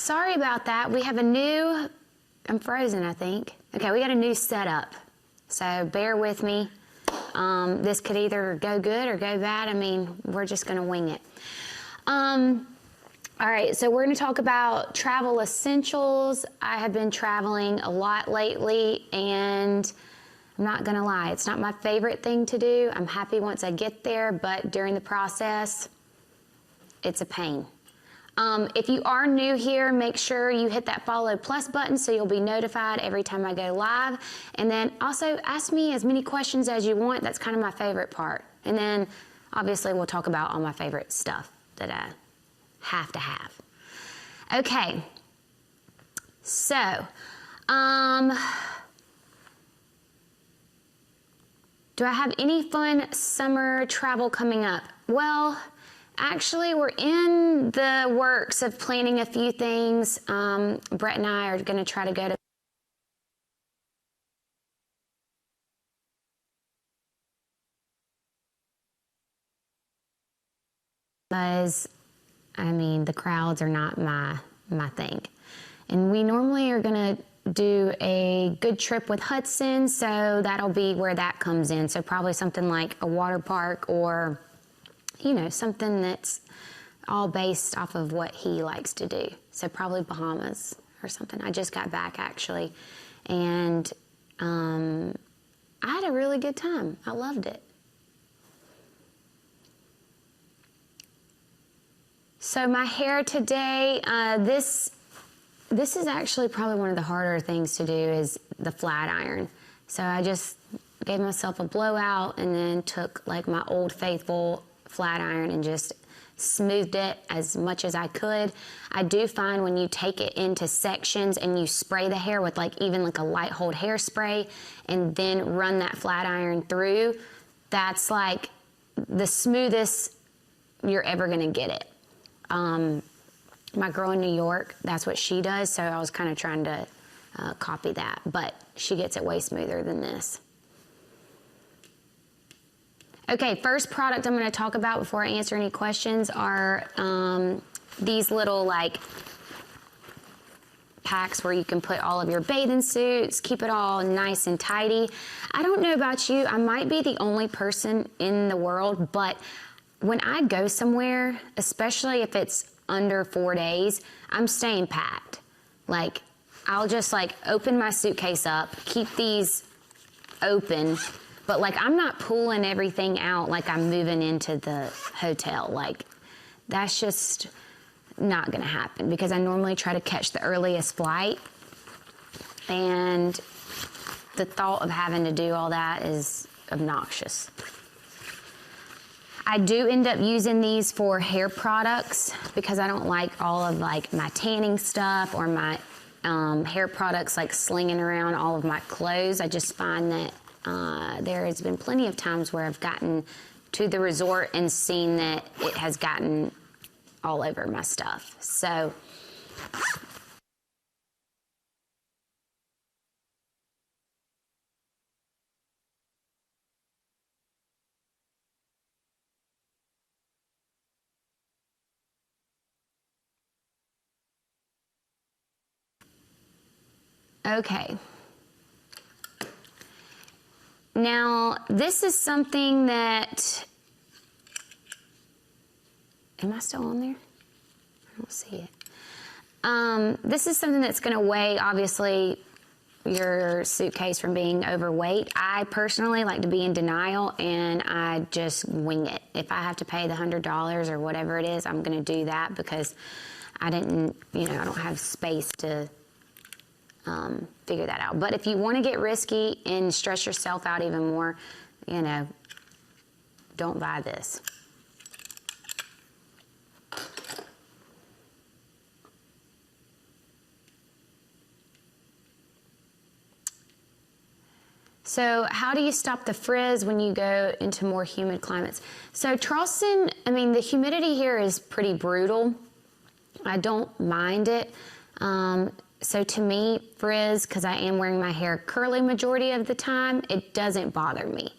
sorry about that. We have a new, I'm frozen, I think. Okay, we got a new setup. So bear with me. This could either go good or go bad. I mean, we're just gonna wing it. All right, so we're gonna talk about travel essentials. I have been traveling a lot lately, and I'm not gonna lie, it's not my favorite thing to do. I'm happy once I get there, but during the process, it's a pain. If you are new here, make sure you hit that follow plus button so you'll be notified every time I go live. And then also ask me as many questions as you want. That's kind of my favorite part. And then obviously we'll talk about all my favorite stuff that I have to have. Okay. So, do I have any fun summer travel coming up? Well, actually, we're in the works of planning a few things. Brett and I are going to try to go to because, I mean, the crowds are not my thing. And we normally are going to do a good trip with Hudson, so that'll be where that comes in. So probably something like a water park or, you know, something that's all based off of what he likes to do. So probably Bahamas or something. I just got back actually, and I had a really good time. I loved it. So my hair today, this is actually probably one of the harder things to do is the flat iron. So I just gave myself a blowout and then took like my Old Faithful flat iron and just smoothed it as much as I could. I do find when you take it into sections and you spray the hair with like even like a light hold hairspray and then run that flat iron through, that's like the smoothest you're ever gonna get it. My girl in New York, that's what she does, so I was kind of trying to copy that, but she gets it way smoother than this. Okay, first product I'm going to talk about before I answer any questions are these little like packs where you can put all of your bathing suits, keep it all nice and tidy. I don't know about you, I might be the only person in the world, but when I go somewhere, especially if it's under 4 days, I'm staying packed. Like, I'll just like open my suitcase up, keep these open, but like I'm not pulling everything out like I'm moving into the hotel. Like, that's just not gonna happen because I normally try to catch the earliest flight, and the thought of having to do all that is obnoxious. I do end up using these for hair products because I don't like all of like my tanning stuff or my hair products like slinging around all of my clothes. I just find that there has been plenty of times where I've gotten to the resort and seen that it has gotten all over my stuff. So okay. Now, this is something that, am I still on there? I don't see it. This is something that's gonna weigh, obviously, your suitcase from being overweight. I personally like to be in denial and I just wing it. If I have to pay the $100 or whatever it is, I'm gonna do that because I didn't, you know, I don't have space to figure that out. But if you want to get risky and stress yourself out even more, you know, don't buy this. So how do you stop the frizz when you go into more humid climates? So Charleston, I mean, the humidity here is pretty brutal. I don't mind it. So to me, frizz, because I am wearing my hair curly majority of the time, it doesn't bother me.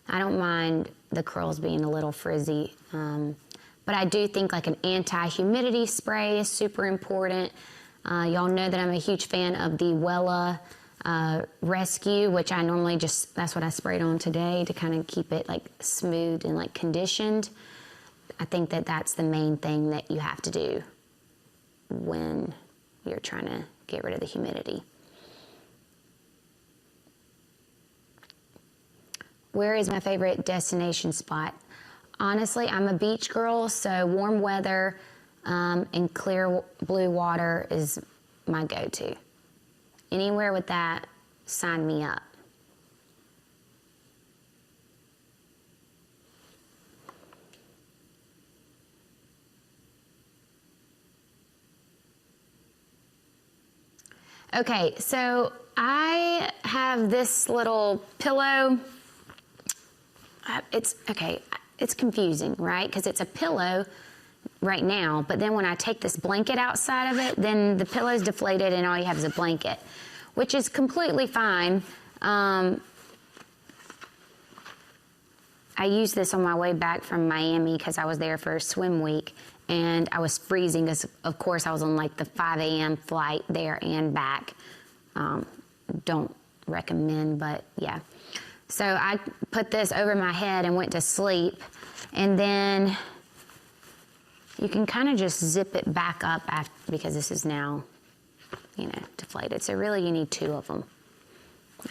I don't mind the curls being a little frizzy. But I do think like an anti-humidity spray is super important. Y'all know that I'm a huge fan of the Wella Rescue, which I normally that's what I sprayed on today to kind of keep it like smooth and like conditioned. I think that that's the main thing that you have to do when you're trying to get rid of the humidity. Where is my favorite destination spot? Honestly, I'm a beach girl, so warm weather and clear blue water is my go-to. Anywhere with that, sign me up. Okay, so I have this little pillow. It's confusing, right? Because it's a pillow right now, but then when I take this blanket outside of it, then the pillow's deflated and all you have is a blanket, which is completely fine. I used this on my way back from Miami because I was there for a swim week, and I was freezing because, of course, I was on like the 5 a.m. flight there and back. Don't recommend, but yeah. So I put this over my head and went to sleep, and then you can kind of just zip it back up after, because this is now, you know, deflated. So really you need 2 of them.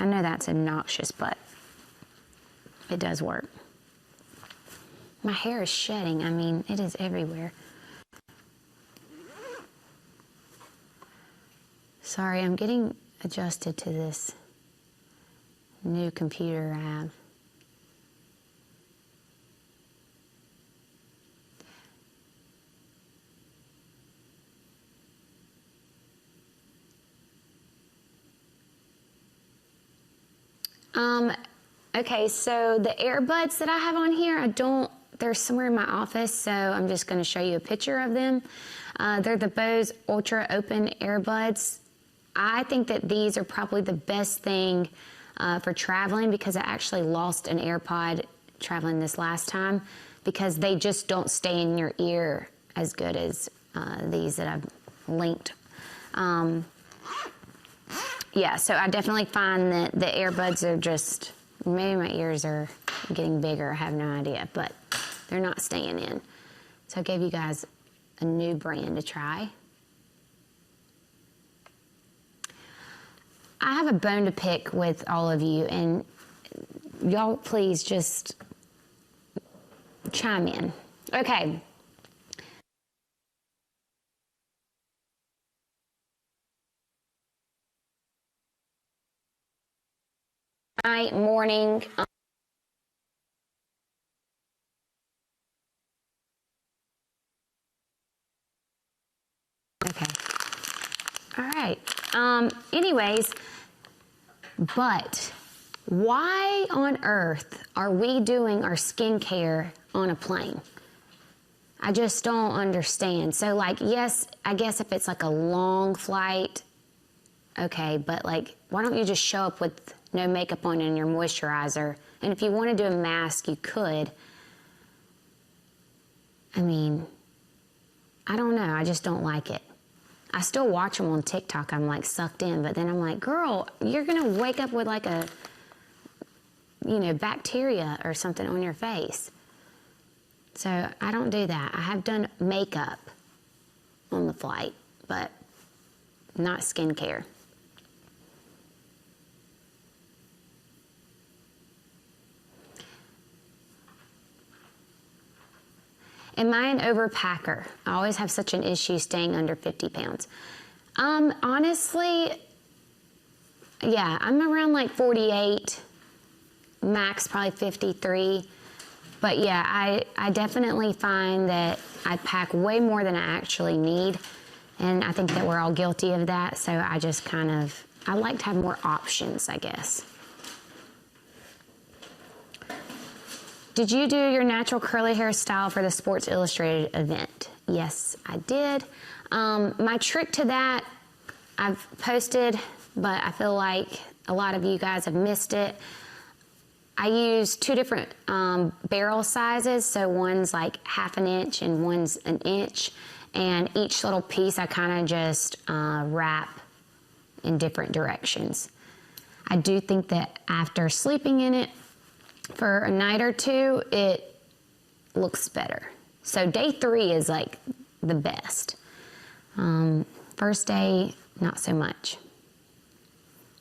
I know that's obnoxious, but it does work. My hair is shedding. I mean, it is everywhere. Sorry, I'm getting adjusted to this new computer I have. Okay, so the earbuds that I have on here, they're somewhere in my office, so I'm just going to show you a picture of them. They're the Bose Ultra Open earbuds. I think that these are probably the best thing for traveling, because I actually lost an AirPod traveling this last time because they just don't stay in your ear as good as these that I've linked. Yeah, so I definitely find that the earbuds are just, maybe my ears are getting bigger, I have no idea, but they're not staying in. So I gave you guys a new brand to try. I have a bone to pick with all of you, and y'all please just chime in. Okay. Night, morning. Okay. All right. Anyways, but why on earth are we doing our skincare on a plane? I just don't understand. So, like, yes, I guess if it's like a long flight, okay, but like, why don't you just show up with no makeup on and your moisturizer? And if you want to do a mask, you could. I mean, I don't know. I just don't like it. I still watch them on TikTok. I'm like sucked in, but then I'm like, girl, you're going to wake up with like a, you know, bacteria or something on your face. So I don't do that. I have done makeup on the flight, but not skincare. Am I an overpacker? I always have such an issue staying under 50 pounds. Honestly, yeah, I'm around like 48, max probably 53. But yeah, I definitely find that I pack way more than I actually need. And I think that we're all guilty of that. So I just kind of, I like to have more options, I guess. Did you do your natural curly hair style for the Sports Illustrated event? Yes, I did. My trick to that, I've posted, but I feel like a lot of you guys have missed it. I use 2 different barrel sizes. So one's like 1/2 inch and one's 1 inch. And each little piece I kind of just wrap in different directions. I do think that after sleeping in it for a night or two, it looks better. So day 3 is like the best. First day, not so much.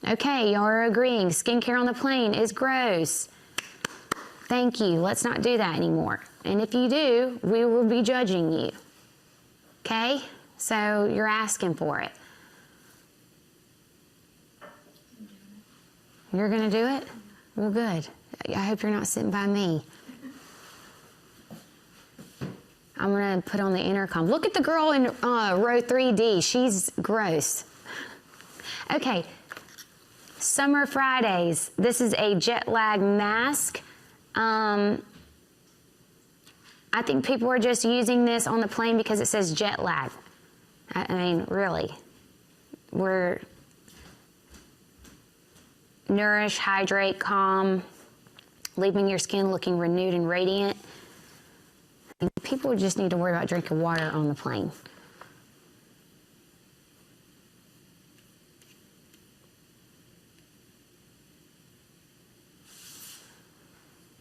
Okay, y'all are agreeing. Skincare on the plane is gross. Thank you. Let's not do that anymore. And if you do, we will be judging you. Okay? So you're asking for it. You're going to do it? Well, good. I hope you're not sitting by me. I'm going to put on the intercom. Look at the girl in row 3D. She's gross. Okay. Summer Fridays. This is a jet lag mask. I think people are just using this on the plane because it says jet lag. I mean, really. We're nourish, hydrate, calm, leaving your skin looking renewed and radiant. People just need to worry about drinking water on the plane.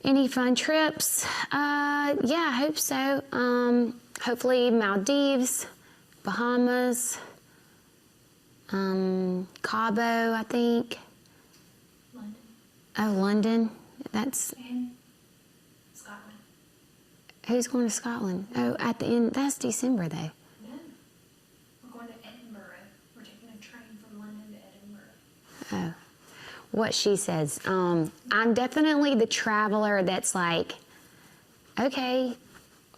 Any fun trips? Yeah, I hope so. Hopefully Maldives, Bahamas, Cabo, I think. London. Oh, London. That's... And Scotland. Who's going to Scotland? Oh, at the end. That's December, though. No. We're going to Edinburgh. We're taking a train from London to Edinburgh. Oh. What she says. I'm definitely the traveler that's like, okay,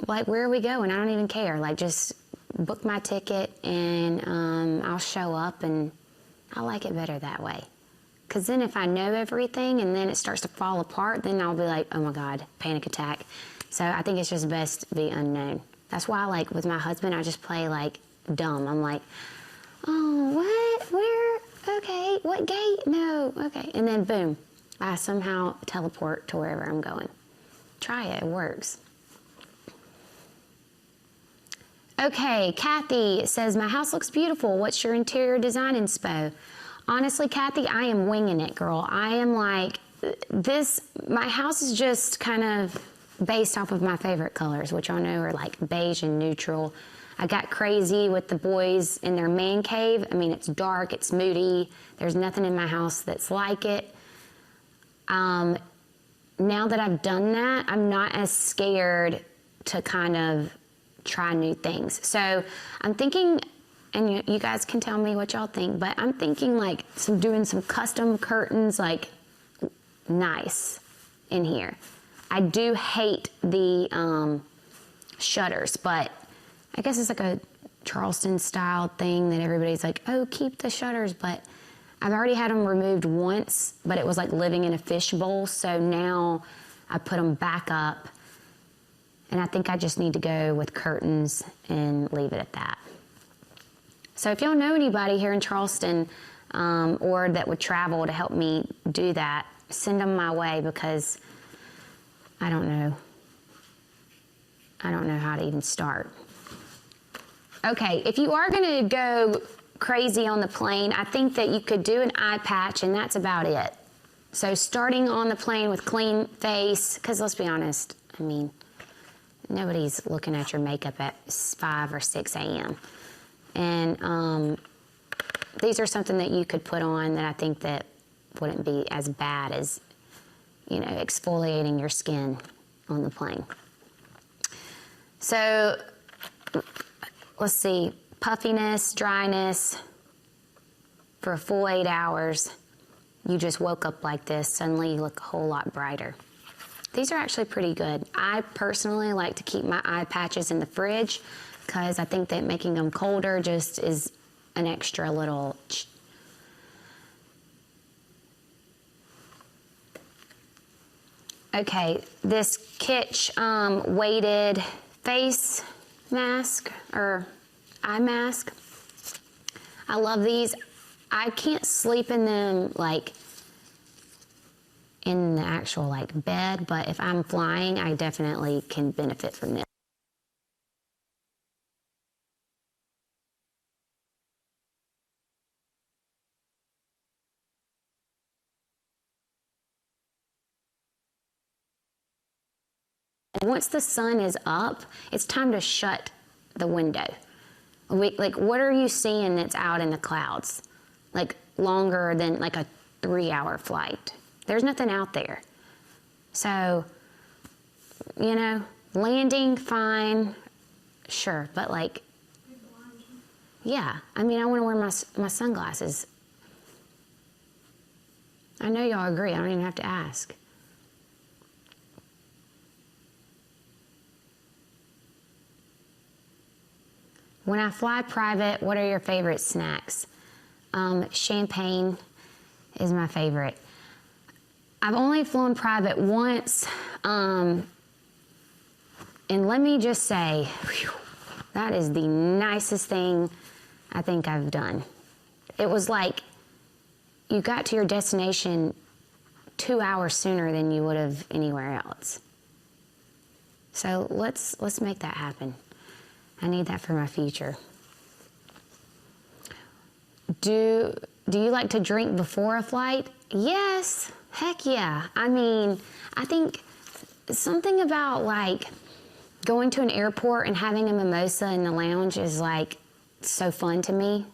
like, where are we going? I don't even care. Like, just book my ticket and I'll show up, and I like it better that way. Because then if I know everything and then it starts to fall apart, then I'll be like, oh my God, panic attack. So I think it's just best to be unknown. That's why, like, with my husband, I just play, like, dumb. I'm like, oh, what? Where? Okay, what gate? No, okay. And then boom, I somehow teleport to wherever I'm going. Try it, it works. Okay, Kathy says, my house looks beautiful. What's your interior design inspo? Honestly, Kathy, I am winging it, girl. I am like, my house is just kind of based off of my favorite colors, which I know are like beige and neutral. I got crazy with the boys in their man cave. I mean, it's dark, it's moody. There's nothing in my house that's like it. Now that I've done that, I'm not as scared to kind of try new things. So I'm thinking, and you guys can tell me what y'all think, but I'm thinking like doing some custom curtains, like nice in here. I do hate the shutters, but I guess it's like a Charleston style thing that everybody's like, oh, keep the shutters. But I've already had them removed once, but it was like living in a fishbowl. So now I put them back up, and I think I just need to go with curtains and leave it at that. So if y'all know anybody here in Charleston or that would travel to help me do that, send them my way, because I don't know. I don't know how to even start. Okay, if you are going to go crazy on the plane, I think that you could do an eye patch, and that's about it. So starting on the plane with clean face, because let's be honest, I mean, nobody's looking at your makeup at 5 or 6 a.m. And these are something that you could put on that I think that wouldn't be as bad as, you know, exfoliating your skin on the plane. So let's see, puffiness, dryness for a full 8 hours. You just woke up like this, suddenly you look a whole lot brighter. These are actually pretty good. I personally like to keep my eye patches in the fridge because I think that making them colder just is an extra little. Okay, this Kitsch weighted face mask or eye mask. I love these. I can't sleep in them like in the actual like bed, but if I'm flying, I definitely can benefit from this. And once the sun is up, it's time to shut the window. Like, what are you seeing that's out in the clouds? Like, longer than like a 3-hour flight. There's nothing out there. So, you know, landing, fine, sure. But like, yeah, I mean, I want to wear my sunglasses. I know y'all agree. I don't even have to ask. When I fly private, what are your favorite snacks? Champagne is my favorite. I've only flown private once, and let me just say, whew, that is the nicest thing I think I've done. It was like you got to your destination 2 hours sooner than you would have anywhere else. So let's make that happen. I need that for my future. Do you like to drink before a flight? Yes, heck yeah. I mean, I think something about like going to an airport and having a mimosa in the lounge is like so fun to me.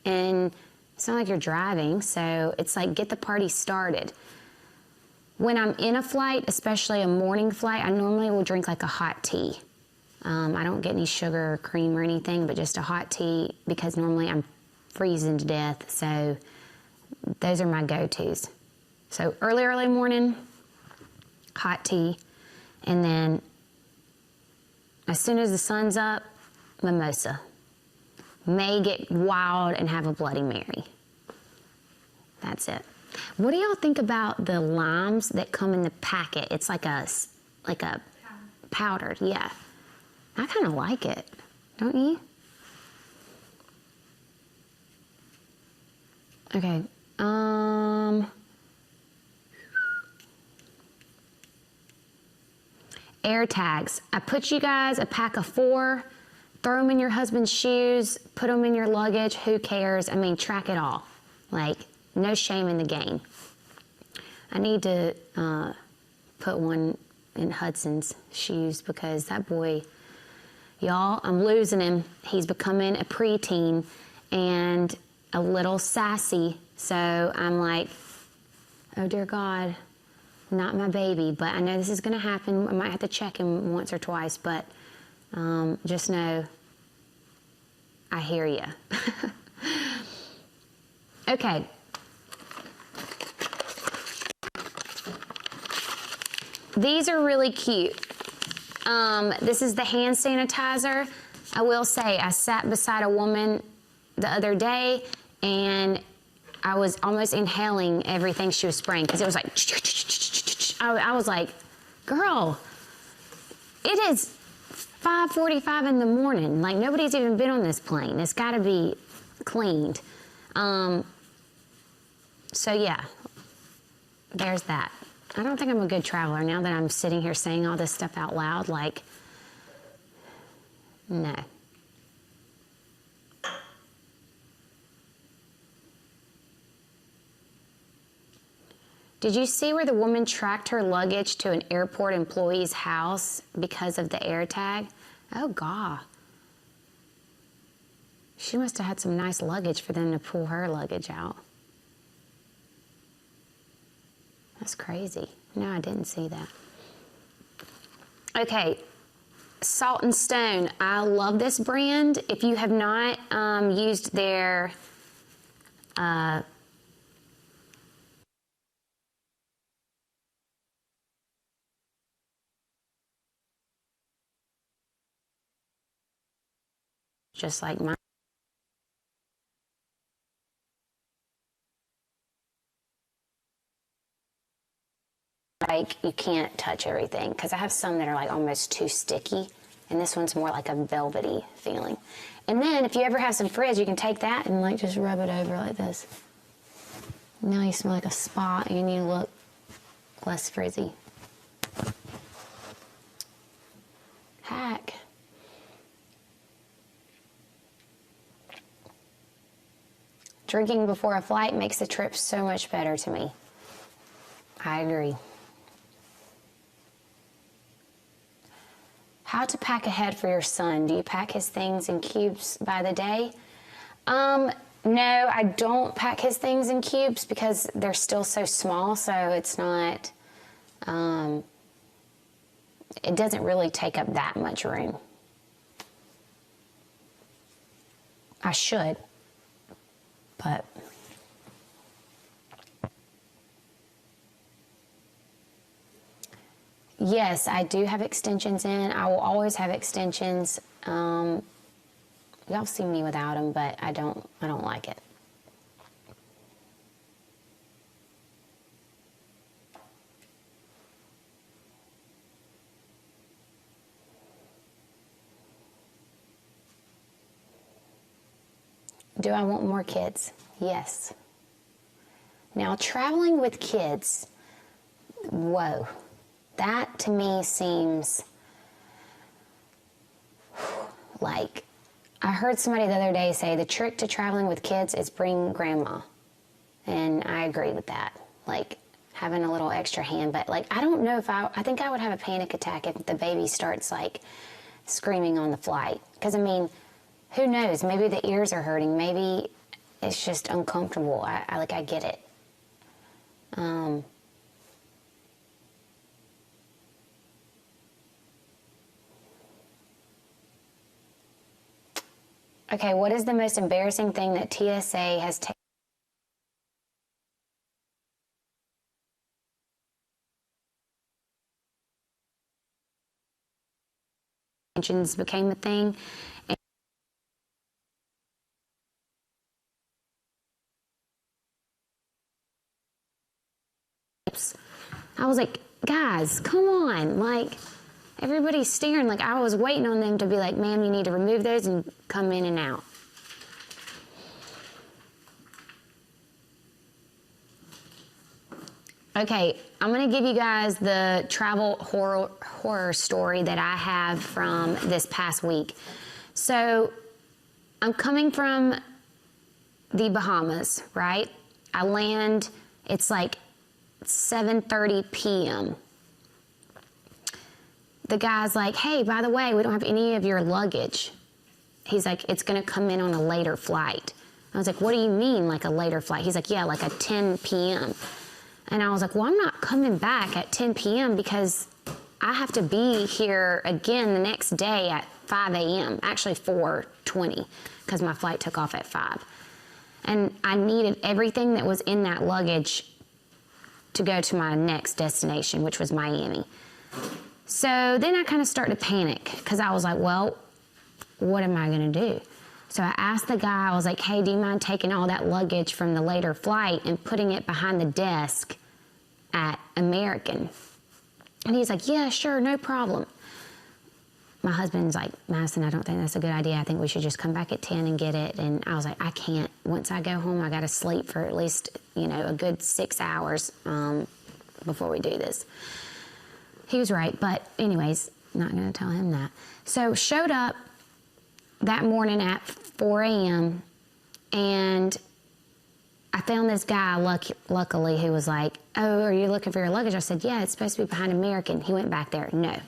And it's not like you're driving, so it's like get the party started. When I'm in a flight, especially a morning flight, I normally will drink like a hot tea. I don't get any sugar or cream or anything, but just a hot tea because normally I'm freezing to death. So those are my go-tos. So early morning, hot tea. And then as soon as the sun's up, mimosa. May get wild and have a Bloody Mary. That's it. What do y'all think about the limes that come in the packet? It's like a powdered, yeah. I kind of like it, don't you? Okay. Air tags. I put you guys a pack of 4. Throw them in your husband's shoes. Put them in your luggage. Who cares? I mean, track it all. Like, no shame in the game. I need to put one in Hudson's shoes because that boy... Y'all, I'm losing him. He's becoming a preteen and a little sassy. So I'm like, oh dear God, not my baby. But I know this is going to happen. I might have to check him once or twice, but just know I hear you. Okay. These are really cute. This is the hand sanitizer. I will say, I sat beside a woman the other day and I was almost inhaling everything she was spraying because it was like, I was like, girl, it is 5:45 in the morning. Like, nobody's even been on this plane. It's got to be cleaned. So yeah, there's that. I don't think I'm a good traveler now that I'm sitting here saying all this stuff out loud. Like, no. Did you see where the woman tracked her luggage to an airport employee's house because of the AirTag? Oh, God. She must have had some nice luggage for them to pull her luggage out. That's crazy. No, I didn't see that. Okay, Salt and Stone. I love this brand. If you have not used their just like mine. Like, you can't touch everything because I have some that are like almost too sticky, and this one's more like a velvety feeling. And then if you ever have some frizz, you can take that and like just rub it over like this. Now you smell like a spa and you look less frizzy. Hack. Drinking before a flight makes the trip so much better to me. I agree. How to pack ahead for your son. Do you pack his things in cubes by the day? No, I don't pack his things in cubes because they're still so small, so it's not, it doesn't really take up that much room. I should, but yes, I do have extensions in. I will always have extensions. Y'all see me without them, but I don't like it. Do I want more kids? Yes. Now, traveling with kids, whoa, that to me seems like, I heard somebody the other day say the trick to traveling with kids is bring grandma. And I agree with that. Like, having a little extra hand. But, like, I don't know if I think I would have a panic attack if the baby starts, like, screaming on the flight. Because, I mean, who knows? Maybe the ears are hurting. Maybe it's just uncomfortable. I get it. Okay, what is the most embarrassing thing that TSA has taken? Became a thing. I was like, guys, come on. Like, everybody's staring. Like, I was waiting on them to be like, ma'am, you need to remove those and come in and out. Okay, I'm going to give you guys the travel horror story that I have from this past week. So, I'm coming from the Bahamas, right? I land, it's like 7:30 p.m. The guy's like, hey, by the way, we don't have any of your luggage. He's like, it's going to come in on a later flight. I was like, what do you mean, like a later flight? He's like, yeah, like a 10 p.m. And I was like, well, I'm not coming back at 10 p.m. because I have to be here again the next day at 5 a.m. Actually, 4:20, because my flight took off at 5. And I needed everything that was in that luggage to go to my next destination, which was Miami. So then I kind of started to panic because I was like, well, what am I going to do? So I asked the guy, I was like, hey, do you mind taking all that luggage from the later flight and putting it behind the desk at American? And he's like, yeah, sure, no problem. My husband's like, Madison, I don't think that's a good idea. I think we should just come back at 10 and get it. And I was like, I can't. Once I go home, I got to sleep for at least, a good 6 hours before we do this. He was right, but anyways, not going to tell him that. So showed up that morning at 4 a.m. and I found this guy, luckily, who was like, oh, are you looking for your luggage? I said, yeah, it's supposed to be behind American. He went back there. No.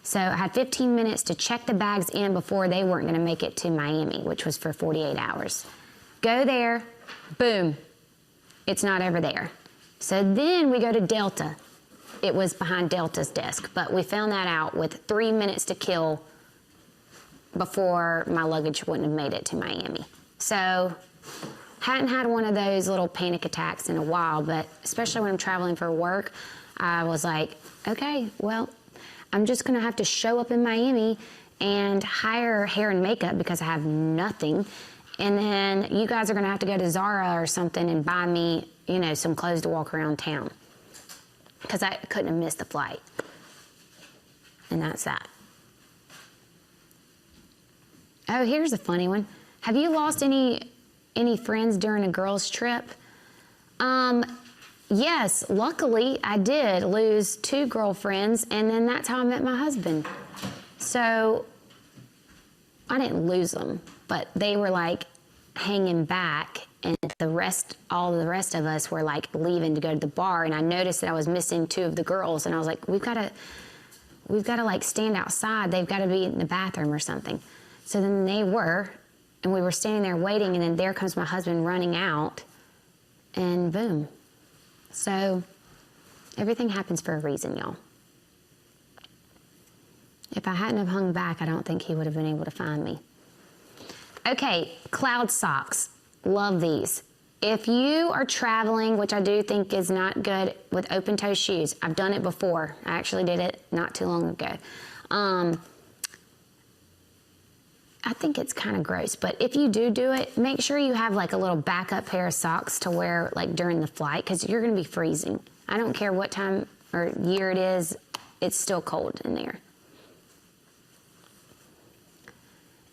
So I had 15 minutes to check the bags in before they weren't going to make it to Miami, which was for 48 hours. Go there, boom, it's not over there. So then we go to Delta. It was behind Delta's desk, but we found that out with 3 minutes to kill before my luggage wouldn't have made it to Miami. So hadn't had one of those little panic attacks in a while, but especially when I'm traveling for work, I was like, okay, well, I'm just going to have to show up in Miami and hire hair and makeup because I have nothing. And then you guys are going to have to go to Zara or something and buy me, some clothes to walk around town. Because I couldn't have missed the flight. And that's that. Oh, here's a funny one. Have you lost any friends during a girls' trip? Yes, luckily I did lose 2 girlfriends, and then that's how I met my husband. So I didn't lose them, but they were like hanging back, and all the rest of us were like leaving to go to the bar, and I noticed that I was missing 2 of the girls, and I was like, we we've got to like stand outside. They've got to be in the bathroom or something. So then they were, and we were standing there waiting, and then there comes my husband running out, and boom. So everything happens for a reason, y'all. If I hadn't have hung back, I don't think he would have been able to find me. Okay, cloud socks. Love these. If you are traveling, which I do think is not good with open-toe shoes, I've done it before. I actually did it not too long ago. I think it's kind of gross, but if you do it, make sure you have like a little backup pair of socks to wear like during the flight, because you're going to be freezing. I don't care what time or year it is, it's still cold in there.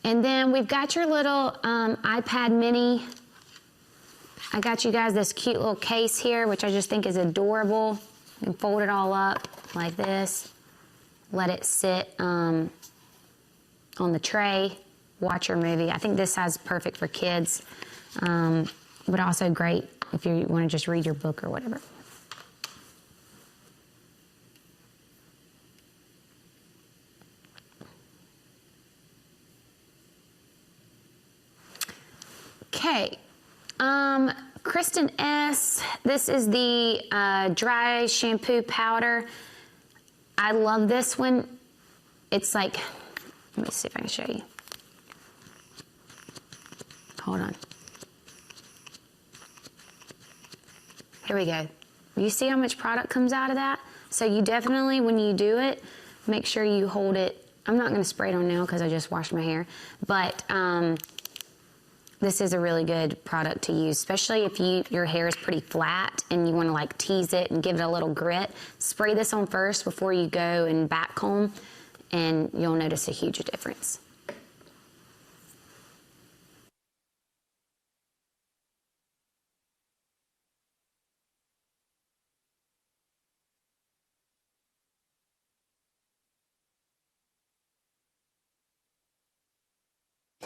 And then we've got your little iPad mini. I got you guys this cute little case here, which I just think is adorable. You can fold it all up like this. Let it sit on the tray. Watch your movie. I think this size is perfect for kids, but also great if you want to just read your book or whatever. Okay, Kristen S. This is the dry shampoo powder. I love this one. It's like, let me see if I can show you. Hold on. Here we go. You see how much product comes out of that? So you definitely, when you do it, make sure you hold it. I'm not going to spray it on now because I just washed my hair, but this is a really good product to use, especially if your hair is pretty flat and you want to like tease it and give it a little grit. Spray this on first before you go and back comb, and you'll notice a huge difference.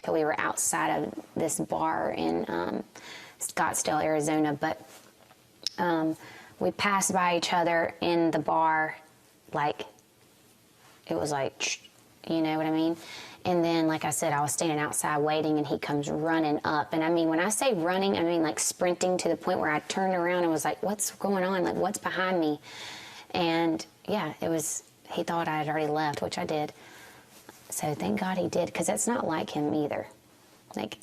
We were outside of this bar in Scottsdale, Arizona, but we passed by each other in the bar, like, it was like, you know what I mean? And then, like I said, I was standing outside waiting, and he comes running up. And I mean, when I say running, I mean like sprinting to the point where I turned around and was like, what's going on? Like, what's behind me? And yeah, he thought I had already left, which I did. So thank God he did, because that's not like him either. Like,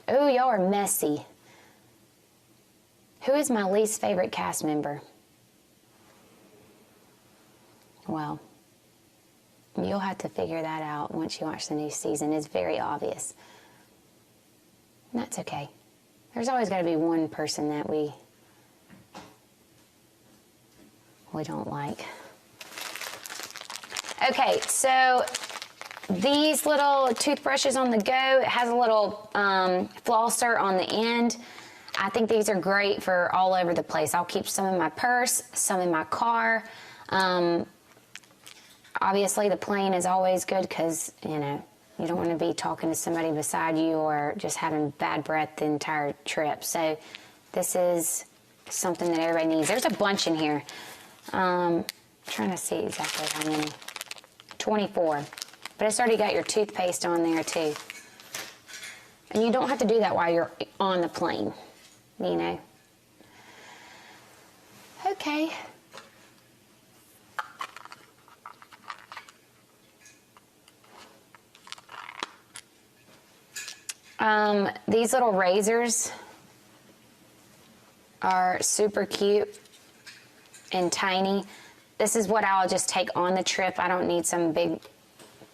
oh, y'all are messy. Who is my least favorite cast member? Well, you'll have to figure that out once you watch the new season. It's very obvious. And that's okay. There's always got to be one person that we don't like. Okay, so these little toothbrushes on the go, it has a little flosser on the end. I think these are great for all over the place. I'll keep some in my purse, some in my car. Obviously, the plane is always good because, you know, you don't want to be talking to somebody beside you or just having bad breath the entire trip. So this is something that everybody needs. There's a bunch in here. Trying to see exactly how many. 24. But it's already got your toothpaste on there too. And you don't have to do that while you're on the plane, you know. Okay. These little razors are super cute and tiny. This is what I'll just take on the trip. I don't need some big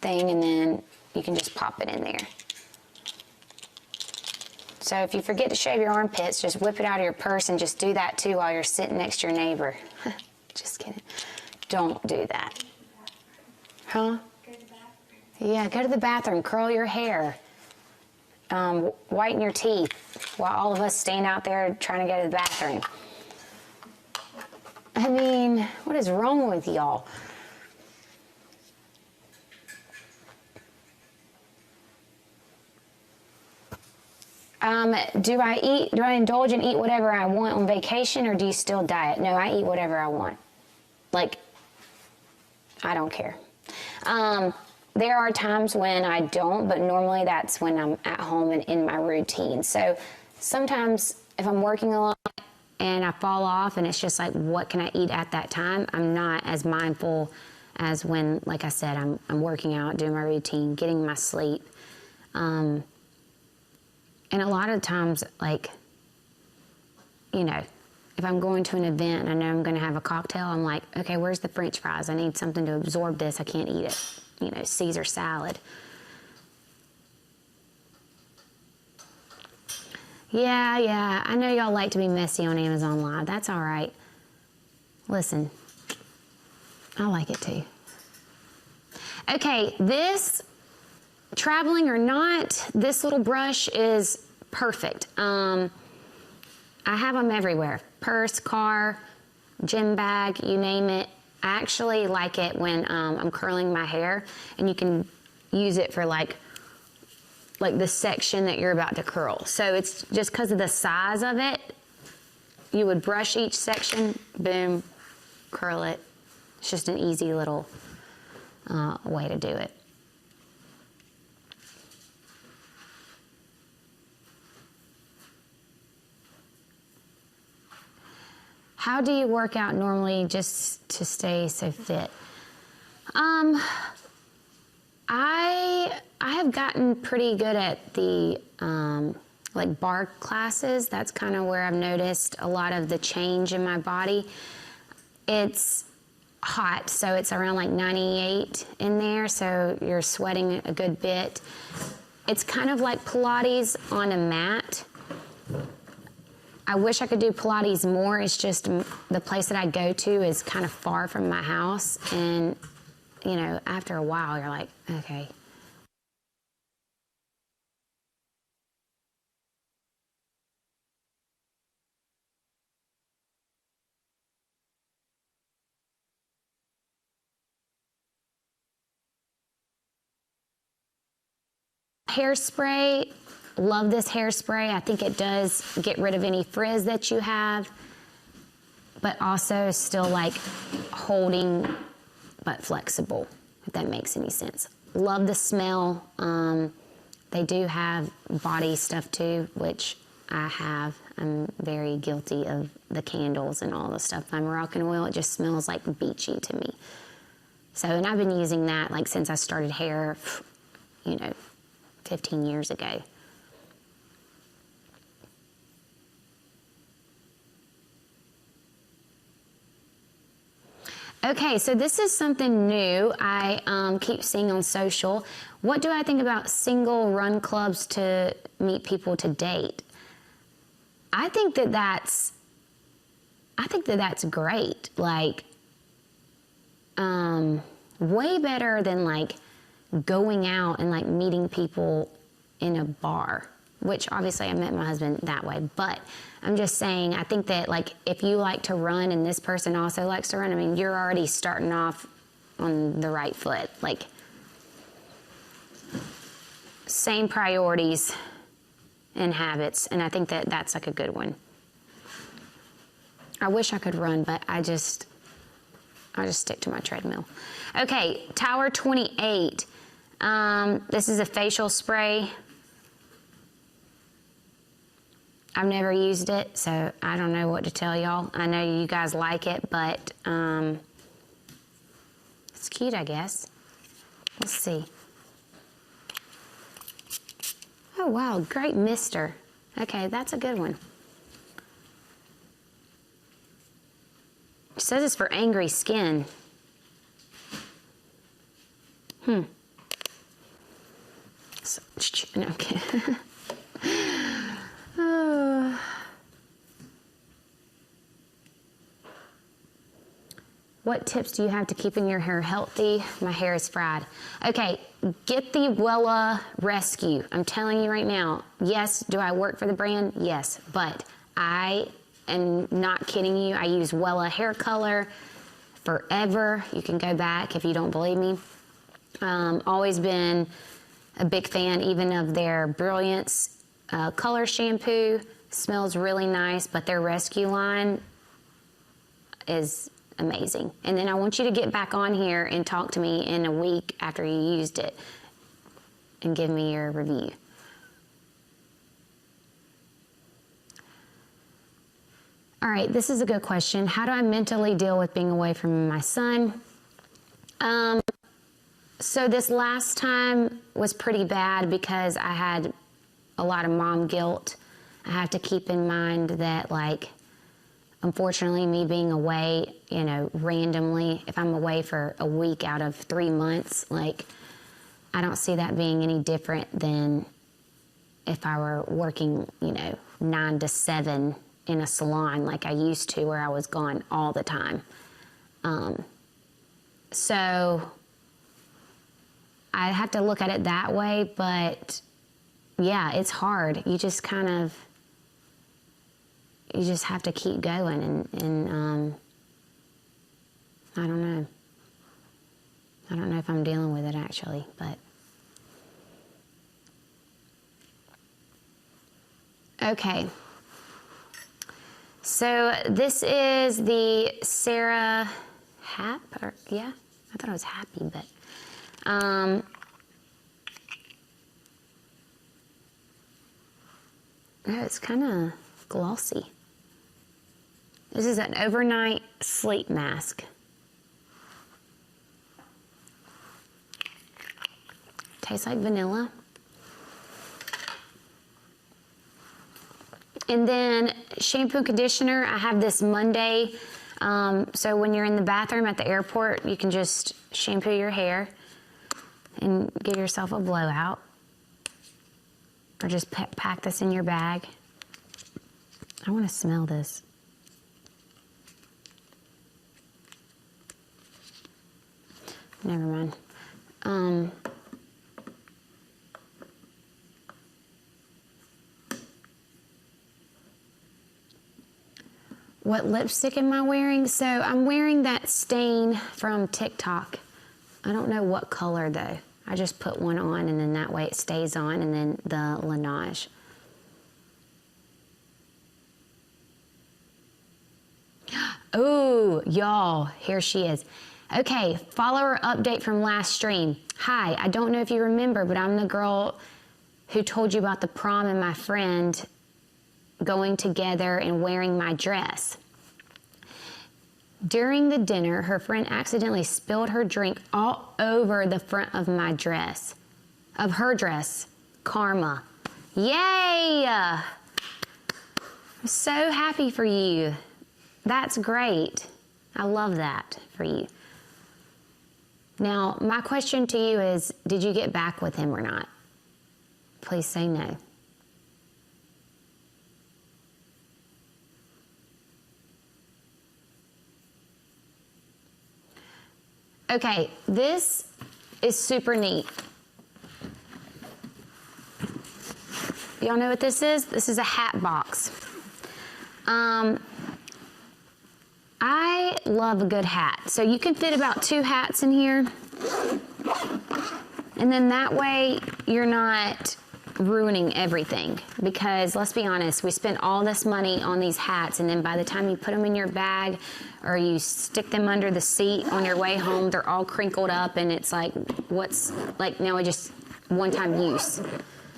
thing, and then you can just pop it in there. So if you forget to shave your armpits, just whip it out of your purse and just do that too while you're sitting next to your neighbor. Just kidding. Don't do that. Huh? Go to the bathroom. Yeah, go to the bathroom, curl your hair, whiten your teeth while all of us stand out there trying to go to the bathroom. I mean, what is wrong with y'all? Do I indulge and eat whatever I want on vacation, or do you still diet? No, I eat whatever I want. Like, I don't care. There are times when I don't, but normally that's when I'm at home and in my routine. So sometimes if I'm working a lot and I fall off and it's just like, what can I eat at that time? I'm not as mindful as when, like I said, I'm working out, doing my routine, getting my sleep. And a lot of times, like, you know, if I'm going to an event and I know I'm going to have a cocktail, I'm like, okay, where's the French fries? I need something to absorb this. I can't eat it. You know, Caesar salad. Yeah, I know y'all like to be messy on Amazon Live. That's all right. Listen, I like it too. Okay, this, traveling or not, this little brush is perfect. I have them everywhere. Purse, car, gym bag, you name it. I actually like it when I'm curling my hair, and you can use it for like the section that you're about to curl. So it's just because of the size of it, you would brush each section, boom, curl it. It's just an easy little way to do it. How do you work out normally just to stay so fit? I have gotten pretty good at the like bar classes. That's kind of where I've noticed a lot of the change in my body. It's hot, so it's around like 98 in there, so you're sweating a good bit. It's kind of like Pilates on a mat. I wish I could do Pilates more. It's just the place that I go to is kind of far from my house. And, you know, after a while, you're like, okay. Hairspray. Love this hairspray. I think it does get rid of any frizz that you have, but also still like holding but flexible, if that makes any sense. Love the smell. They do have body stuff too, which I have. I'm very guilty of the candles and all the stuff. I'm Moroccan oil. It just smells like beachy to me. So, and I've been using that like since I started hair, you know, 15 years ago. Okay, so this is something new I keep seeing on social. What do I think about single run clubs to meet people to date? I think that that's great. Like, way better than like going out and like meeting people in a bar, which obviously I met my husband that way, but I'm just saying, I think that like if you like to run and this person also likes to run, I mean, you're already starting off on the right foot. Like, same priorities and habits, and I think that that's like a good one. I wish I could run, but I just stick to my treadmill. Okay, Tower 28. This is a facial spray. I've never used it, so I don't know what to tell y'all. I know you guys like it, but it's cute, I guess. Let's see. Oh, wow, great mister. Okay, that's a good one. It says it's for angry skin. So, no, okay. What tips do you have to keeping your hair healthy? My hair is fried. Okay, get the Wella Rescue. I'm telling you right now, yes, do I work for the brand? Yes, but I am not kidding you. I use Wella hair color forever. You can go back if you don't believe me. Always been a big fan even of their Brilliance color shampoo. Smells really nice, but their rescue line is amazing. And then I want you to get back on here and talk to me in a week after you used it and give me your review. All right, this is a good question. How do I mentally deal with being away from my son? So this last time was pretty bad because I had a lot of mom guilt. I have to keep in mind that, like, unfortunately, me being away, you know, randomly, if I'm away for a week out of 3 months, like, I don't see that being any different than if I were working, you know, 9 to 7 in a salon like I used to, where I was gone all the time. So I have to look at it that way, but yeah, it's hard. You just you just have to keep going, and I don't know. I don't know if I'm dealing with it actually, but. Okay. So this is the Sarah Hap, or yeah, I thought it was Happy, but oh, it's kind of glossy. This is an overnight sleep mask. Tastes like vanilla. And then shampoo and conditioner, I have this Monday. So when you're in the bathroom at the airport, you can just shampoo your hair and give yourself a blowout. Or just pack this in your bag. I want to smell this. Never mind. What lipstick am I wearing? So I'm wearing that Stain from TikTok. I don't know what color though. I just put one on and then that way it stays on, and then the Laneige. Oh, y'all, here she is. Okay, follower update from last stream. Hi, I don't know if you remember, but I'm the girl who told you about the prom and my friend going together and wearing my dress. During the dinner, her friend accidentally spilled her drink all over the front of my dress, of her dress. Karma. Yay! I'm so happy for you. That's great. I love that for you. Now, my question to you is, did you get back with him or not? Please say no. Okay, this is super neat. Y'all know what this is? This is a hat box. I love a good hat. So you can fit about 2 hats in here. And then that way you're not ruining everything. Because let's be honest, we spent all this money on these hats, and then by the time you put them in your bag or you stick them under the seat on your way home, they're all crinkled up, and it's like, what's, like, now we just one-time use.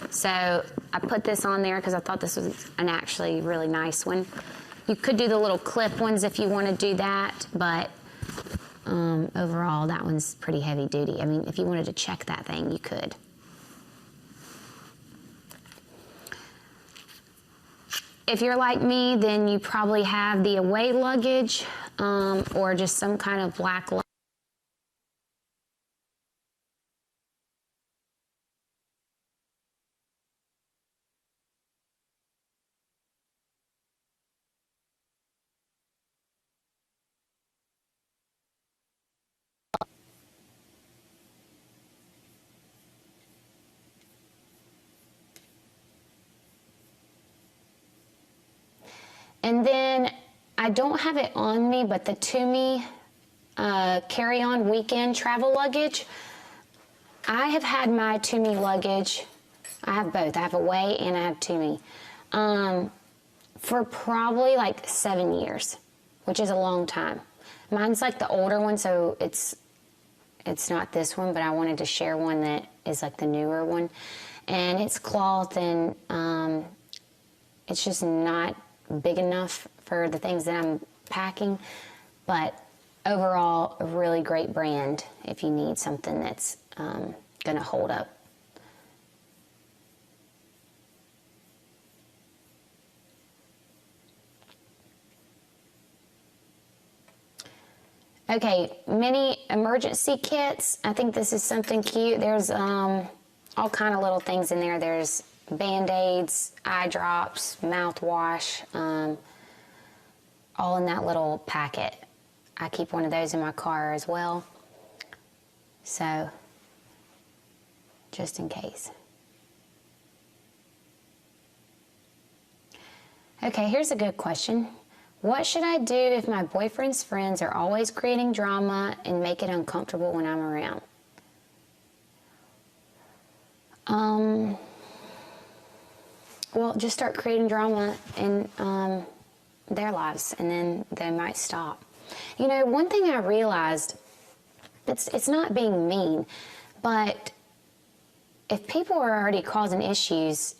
So I put this on there because I thought this was an actually really nice one. You could do the little clip ones if you want to do that, but overall, that one's pretty heavy duty. I mean, if you wanted to check that thing, you could. If you're like me, then you probably have the away luggage or just some kind of black luggage. And then I don't have it on me, but the Toomey carry-on weekend travel luggage. I have had my Toomey luggage I have both. I have Away and I have Tumi. For probably like 7 years, which is a long time. Mine's like the older one, so it's not this one, but I wanted to share one that is like the newer one. And it's cloth, and it's just not big enough for the things that I'm packing. But overall, a really great brand if you need something that's going to hold up. Okay, mini emergency kits. I think this is something cute. There's all kind of little things in there. There's Band-Aids, eye drops, mouthwash, all in that little packet. I keep one of those in my car as well. So, just in case. Okay, here's a good question. What should I do if my boyfriend's friends are always creating drama and make it uncomfortable when I'm around? Well, just start creating drama in their lives, and then they might stop. You know, one thing I realized, it's not being mean, but if people are already causing issues,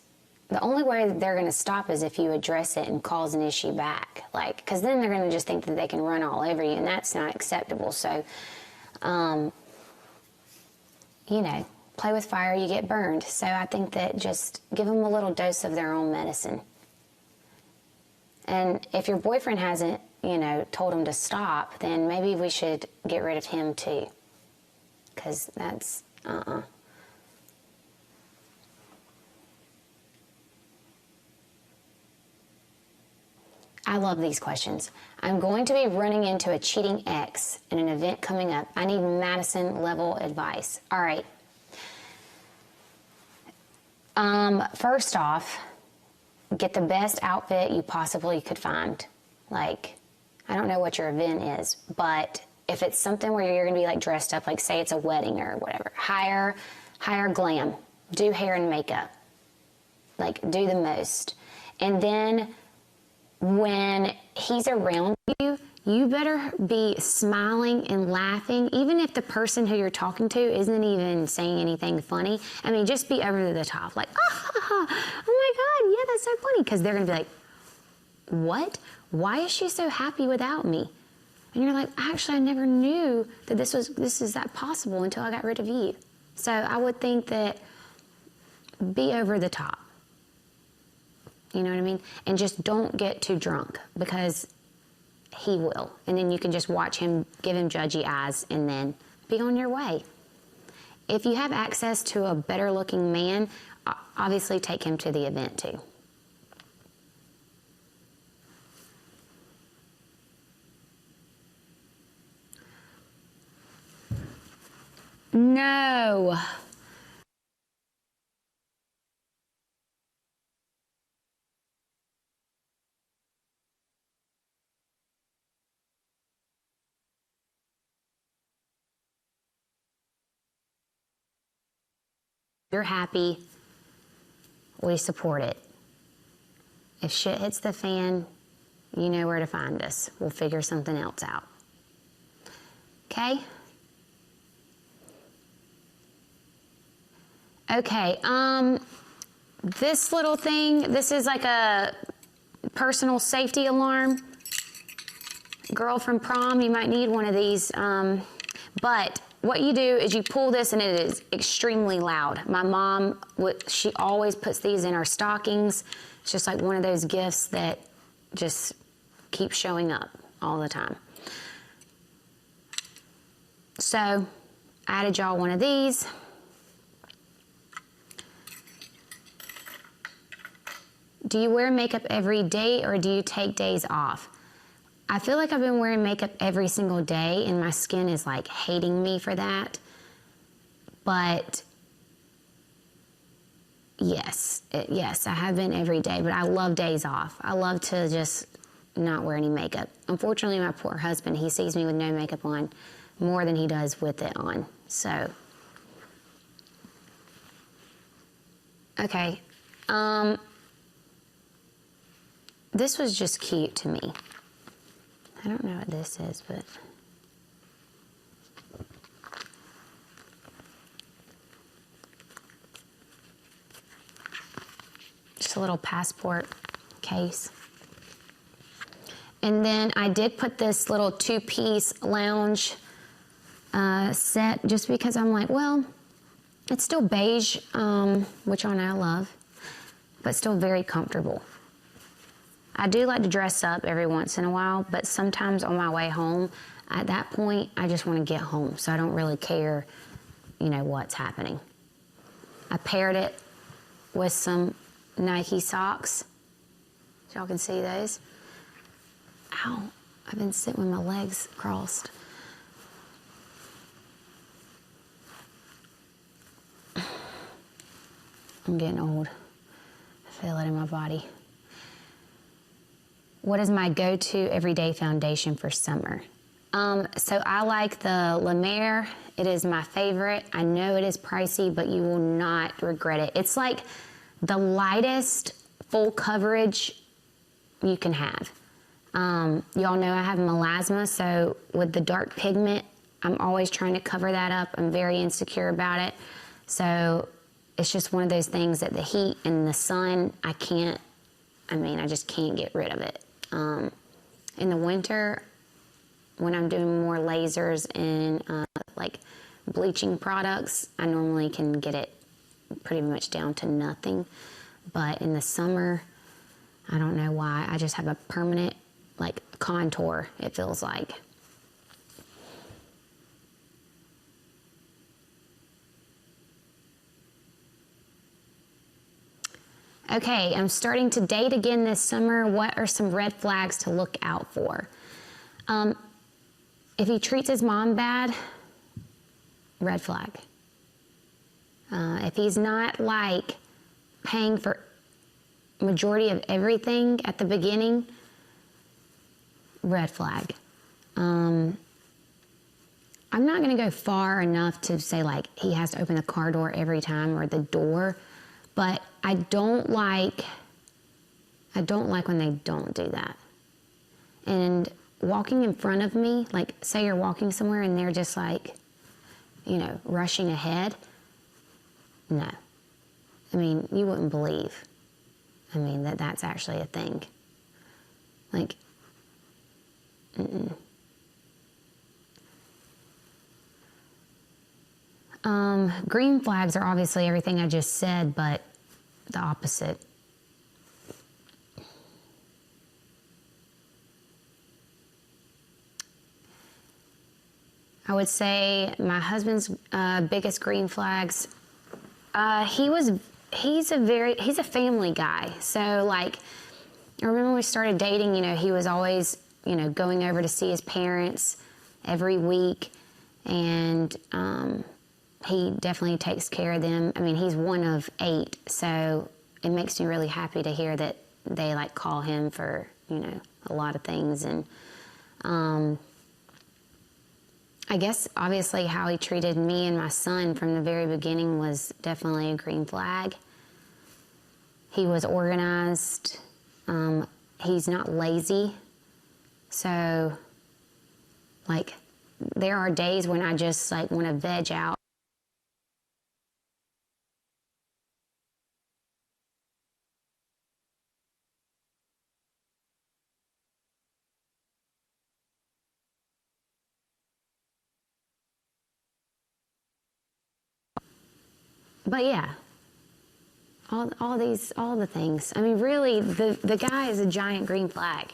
the only way that they're going to stop is if you address it and cause an issue back. Like, because then they're going to just think that they can run all over you, and that's not acceptable. So, you know, play with fire, you get burned. So I think that just give them a little dose of their own medicine. And if your boyfriend hasn't, you know, told him to stop, then maybe we should get rid of him too. Because that's, I love these questions. I'm going to be running into a cheating ex in an event coming up. I need Madison level advice. All right. First off, get the best outfit you possibly could find. Like, I don't know what your event is, but if it's something where you're going to be like dressed up, like say it's a wedding or whatever, hire glam, do hair and makeup, like do the most. And then when he's around you, you better be smiling and laughing, even if the person who you're talking to isn't even saying anything funny. I mean, just be over the top, like, oh my God, yeah, that's so funny. Because they're going to be like, what? Why is she so happy without me? And you're like, actually, I never knew that this is that possible until I got rid of you. So I would think that be over the top. You know what I mean? And just don't get too drunk, because he will. And then you can just watch him, give him judgy eyes, and then be on your way. If you have access to a better looking man, obviously take him to the event too. No. You're happy, we support it. If shit hits the fan, you know where to find us. We'll figure something else out. Okay? Okay, this little thing, this is like a personal safety alarm. Girl from prom, you might need one of these. But what you do is you pull this and it is extremely loud. My mom, she always puts these in our stockings. It's just like one of those gifts that just keeps showing up all the time. So I added y'all one of these. Do you wear makeup every day or do you take days off? I feel like I've been wearing makeup every single day and my skin is like hating me for that. But yes, I have been every day, but I love days off. I love to just not wear any makeup. Unfortunately, my poor husband, he sees me with no makeup on more than he does with it on. So, Okay. This was just cute to me. I don't know what this is, but... just a little passport case. And then I did put this little two-piece lounge set just because I'm like, well, it's still beige, which I know I love, but still very comfortable. I do like to dress up every once in a while, but sometimes on my way home, at that point, I just want to get home, so I don't really care, you know, what's happening. I paired it with some Nike socks, so y'all can see those. Ow, I've been sitting with my legs crossed. I'm getting old. I feel it in my body. What is my go-to everyday foundation for summer? So I like the La Mer. It is my favorite. I know it is pricey, but you will not regret it. It's like the lightest full coverage you can have. Y'all know I have melasma, so with the dark pigment, I'm always trying to cover that up. I'm very insecure about it. So it's just one of those things that the heat and the sun, I just can't get rid of it. In the winter, when I'm doing more lasers and like bleaching products, I normally can get it pretty much down to nothing. But in the summer, I don't know why, I just have a permanent like contour, it feels like. Okay, I'm starting to date again this summer. What are some red flags to look out for? If he treats his mom bad, red flag. If he's not like paying for majority of everything at the beginning, red flag. I'm not gonna go far enough to say like he has to open the car door every time or the door, but I don't like when they don't do that. And walking in front of me, like say you're walking somewhere and they're just like, you know, rushing ahead. No. I mean, you wouldn't believe. I mean, that's actually a thing. Like, green flags are obviously everything I just said, but the opposite. I would say my husband's biggest green flags, he's a family guy. So like, I remember when we started dating, you know, he was always, you know, going over to see his parents every week, and he definitely takes care of them. I mean, he's one of 8, so it makes me really happy to hear that they like call him for, you know, a lot of things. And I guess obviously how he treated me and my son from the very beginning was definitely a green flag. He was organized. He's not lazy. So, like, there are days when I just like want to veg out. But yeah, all the things. I mean, really, the guy is a giant green flag.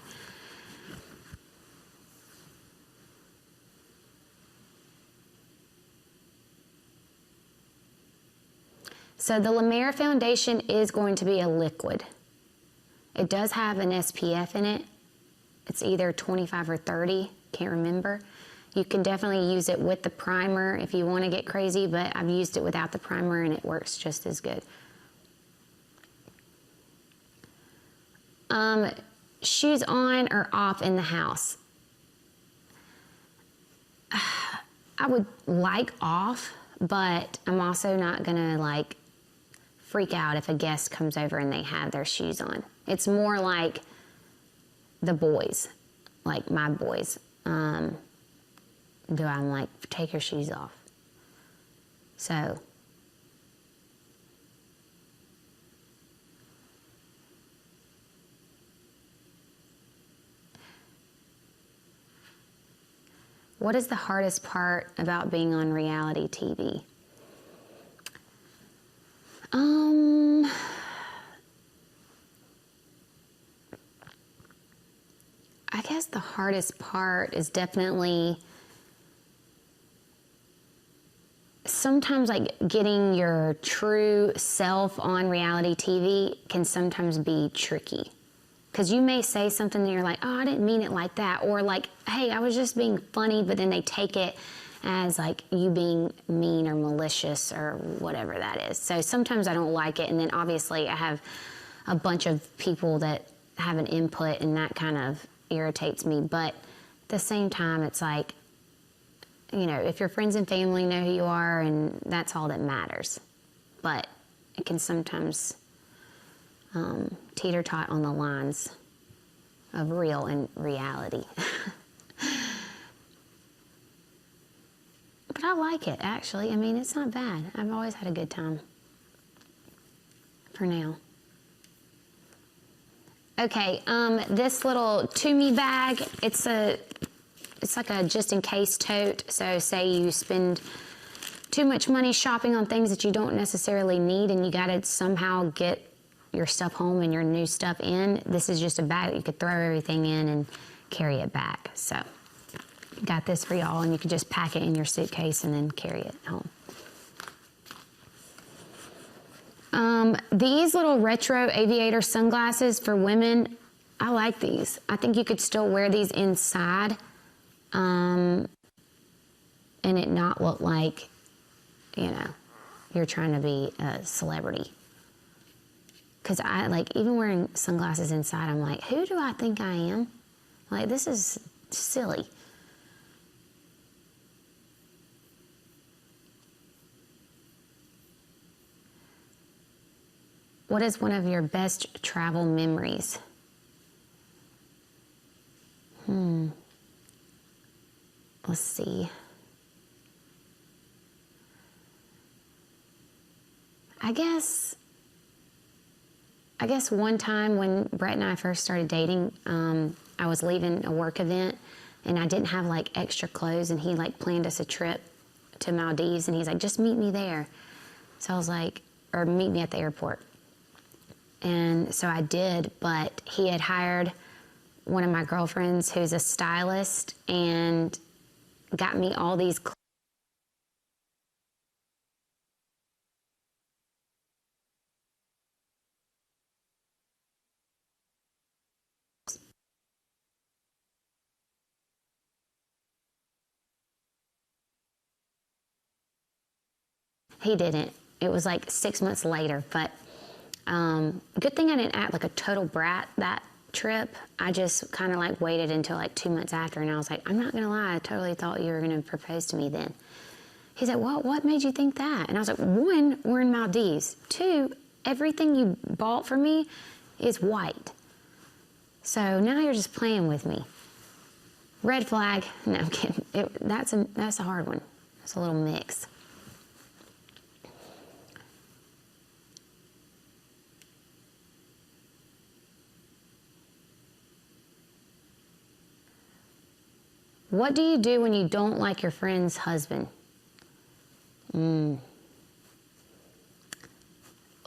So the La Mer foundation is going to be a liquid. It does have an SPF in it. It's either 25 or 30, can't remember. You can definitely use it with the primer if you want to get crazy, but I've used it without the primer and it works just as good. Shoes on or off in the house? I would like off, but I'm also not gonna like freak out if a guest comes over and they have their shoes on. It's more like the boys, like my boys. I'm like, take your shoes off. So. What is the hardest part about being on reality TV? I guess the hardest part is definitely sometimes like getting your true self on reality TV can sometimes be tricky. Because you may say something and you're like, oh, I didn't mean it like that. Or like, hey, I was just being funny, but then they take it as like you being mean or malicious or whatever that is. So sometimes I don't like it. And then obviously I have a bunch of people that have an input and that kind of irritates me. But at the same time, it's like, you know, if your friends and family know who you are, and that's all that matters. But it can sometimes teeter-tot on the lines of real and reality. But I like it, actually. I mean, it's not bad. I've always had a good time. For now. Okay, this little To-Me bag, it's like a just-in-case tote. So say you spend too much money shopping on things that you don't necessarily need and you gotta somehow get your stuff home and your new stuff in. This is just a bag that you could throw everything in and carry it back. So got this for y'all, and you can just pack it in your suitcase and then carry it home. These little retro aviator sunglasses for women, I like these. I think you could still wear these inside and it not look like, you know, you're trying to be a celebrity. Because I, like, even wearing sunglasses inside, I'm like, who do I think I am? Like, this is silly. What is one of your best travel memories? Let's see. I guess one time when Brett and I first started dating, I was leaving a work event and I didn't have like extra clothes, and he like planned us a trip to Maldives, and he's like, just meet me there. So I was like, or meet me at the airport. And so I did, but he had hired one of my girlfriends who's a stylist and got me all these clothes. He didn't. It was like 6 months later, but good thing I didn't act like a total brat that trip. I just kind of like waited until like 2 months after, and I was like, I'm not gonna lie, I totally thought you were gonna propose to me then. He's like, what made you think that? And I was like, one, we're in Maldives. Two, everything you bought for me is white. So now you're just playing with me. Red flag. No, I'm kidding. That's a hard one. It's a little mix. What do you do when you don't like your friend's husband?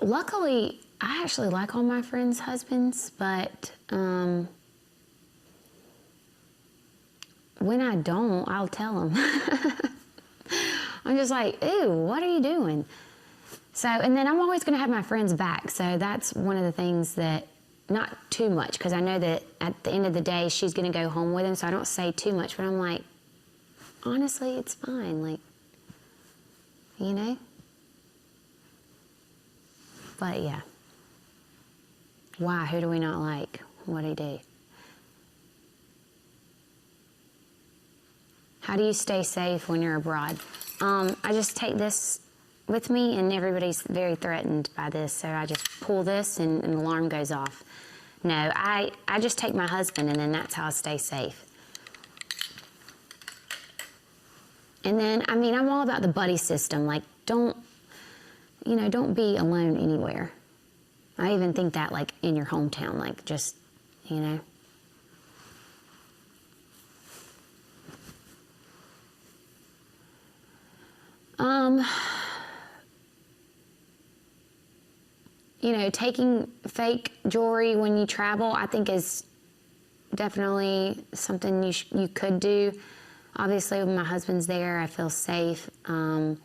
Luckily, I actually like all my friends' husbands, but when I don't, I'll tell them. I'm just like, ew, what are you doing? So, and then I'm always going to have my friends back. So that's one of the things that, not too much, because I know that at the end of the day, she's going to go home with him, so I don't say too much, but I'm like, honestly, it's fine, like, you know? But yeah. Why? Who do we not like? What do he do? How do you stay safe when you're abroad? I just take this with me, and everybody's very threatened by this, so I just pull this and an alarm goes off. No, I just take my husband, and then that's how I stay safe. And then, I mean, I'm all about the buddy system. Like, don't be alone anywhere. I even think that, like, in your hometown, like, just, you know. You know, taking fake jewelry when you travel, I think is definitely something you could do. Obviously, when my husband's there, I feel safe. But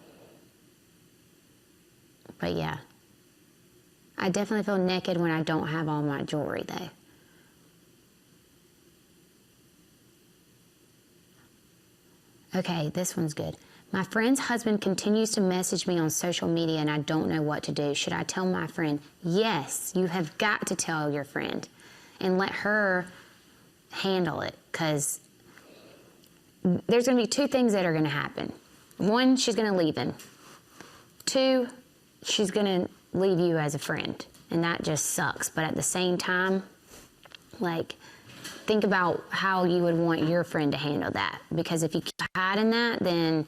yeah, I definitely feel naked when I don't have all my jewelry, though. Okay, this one's good. My friend's husband continues to message me on social media and I don't know what to do. Should I tell my friend? Yes, you have got to tell your friend and let her handle it, because there's going to be two things that are going to happen. One, she's going to leave him. Two, she's going to leave you as a friend, and that just sucks. But at the same time, like, think about how you would want your friend to handle that, because if you keep hiding that, then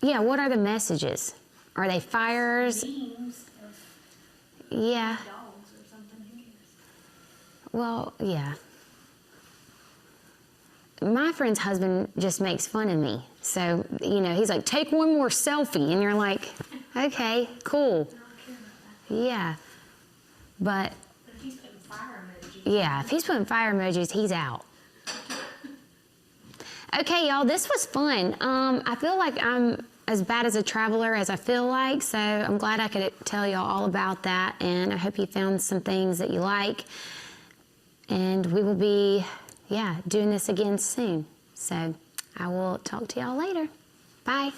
yeah, what are the messages? Are they fires? Memes of Yeah. dogs or something. Who cares? Well, yeah. My friend's husband just makes fun of me. So, you know, he's like, take one more selfie. And you're like, okay, cool. I don't care about that. Yeah. But, But if he's putting fire emojis. yeah, if he's putting fire emojis, he's out. Okay, y'all, this was fun. I feel like I'm as bad as a traveler as I feel like, so I'm glad I could tell y'all all about that, and I hope you found some things that you like. And we will be, doing this again soon. So I will talk to y'all later. Bye.